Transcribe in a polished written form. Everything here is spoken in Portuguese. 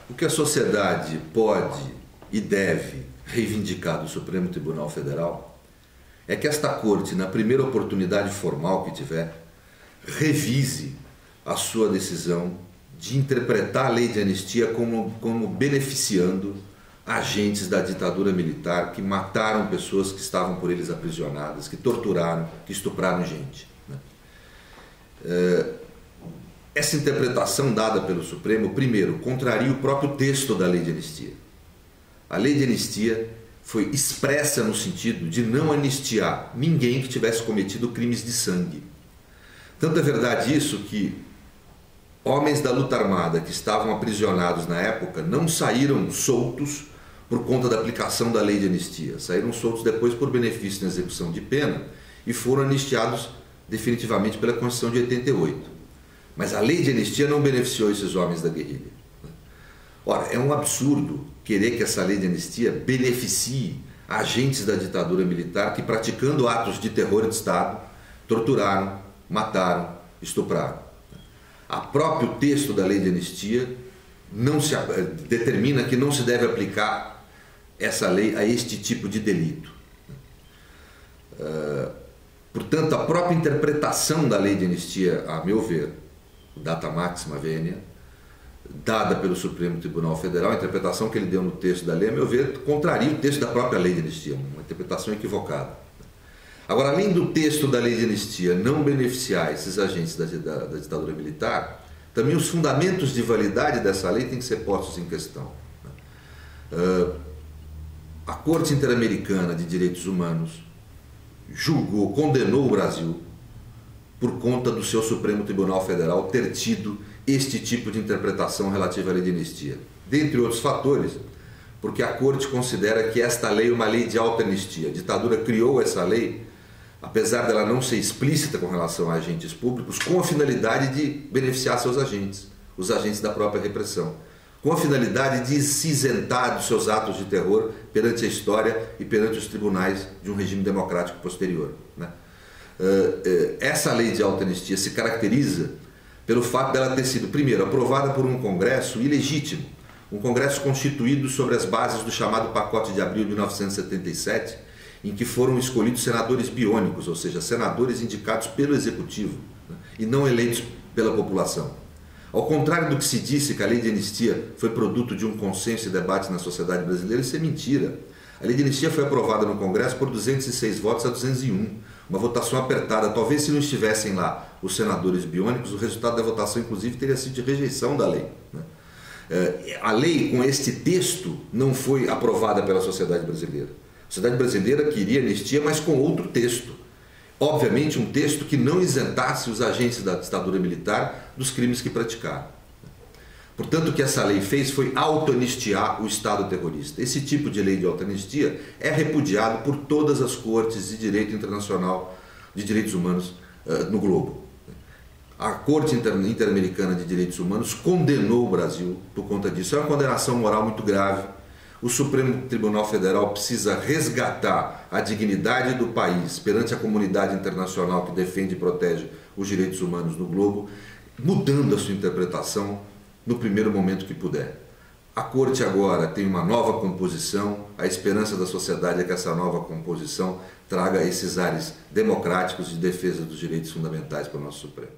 O que a sociedade pode e deve reivindicar do Supremo Tribunal Federal é que esta Corte, na primeira oportunidade formal que tiver, revise a sua decisão de interpretar a lei de anistia como beneficiando agentes da ditadura militar que mataram pessoas que estavam por eles aprisionadas, que torturaram, que estupraram gente. Essa interpretação dada pelo Supremo, primeiro, contraria o próprio texto da lei de anistia. A lei de anistia foi expressa no sentido de não anistiar ninguém que tivesse cometido crimes de sangue. Tanto é verdade isso que homens da luta armada que estavam aprisionados na época não saíram soltos por conta da aplicação da lei de anistia. Saíram soltos depois por benefício na execução de pena e foram anistiados definitivamente pela Constituição de 88. Mas a lei de anistia não beneficiou esses homens da guerrilha. Ora, é um absurdo querer que essa lei de anistia beneficie agentes da ditadura militar que, praticando atos de terror de Estado, torturaram, mataram, estupraram. O próprio texto da lei de anistia determina que não se deve aplicar essa lei a este tipo de delito. Portanto, a própria interpretação da lei de anistia, a meu ver, data máxima venia, dada pelo Supremo Tribunal Federal, a interpretação que ele deu no texto da lei, a meu ver, contraria o texto da própria lei de anistia, uma interpretação equivocada. Agora, além do texto da lei de anistia não beneficiar esses agentes da ditadura militar, também os fundamentos de validade dessa lei têm que ser postos em questão. A Corte Interamericana de Direitos Humanos julgou, condenou o Brasil por conta do seu Supremo Tribunal Federal ter tido este tipo de interpretação relativa à lei de anistia. Dentre outros fatores, porque a Corte considera que esta lei é uma lei de auto-anistia. A ditadura criou essa lei, apesar dela não ser explícita com relação a agentes públicos, com a finalidade de beneficiar seus agentes, os agentes da própria repressão, com a finalidade de se isentar dos seus atos de terror perante a história e perante os tribunais de um regime democrático posterior. Essa lei de auto-anistia se caracteriza pelo fato dela ter sido, primeiro, aprovada por um Congresso ilegítimo, um Congresso constituído sobre as bases do chamado Pacote de Abril de 1977, em que foram escolhidos senadores biônicos, ou seja, senadores indicados pelo Executivo, e não eleitos pela população. Ao contrário do que se disse que a lei de anistia foi produto de um consenso e debate na sociedade brasileira, isso é mentira. A lei de anistia foi aprovada no Congresso por 206 votos a 201, uma votação apertada. Talvez, se não estivessem lá os senadores biônicos, o resultado da votação, inclusive, teria sido de rejeição da lei. A lei, com este texto, não foi aprovada pela sociedade brasileira. A sociedade brasileira queria anistia, mas com outro texto. Obviamente, um texto que não isentasse os agentes da ditadura militar dos crimes que praticaram. Portanto, o que essa lei fez foi auto-anistiar o Estado terrorista. Esse tipo de lei de auto-anistia é repudiado por todas as cortes de direito internacional de direitos humanos no globo. A Corte Interamericana de Direitos Humanos condenou o Brasil por conta disso. É uma condenação moral muito grave. O Supremo Tribunal Federal precisa resgatar a dignidade do país perante a comunidade internacional que defende e protege os direitos humanos no globo, mudando a sua interpretação no primeiro momento que puder. A Corte agora tem uma nova composição, a esperança da sociedade é que essa nova composição traga esses ares democráticos de defesa dos direitos fundamentais para o nosso Supremo.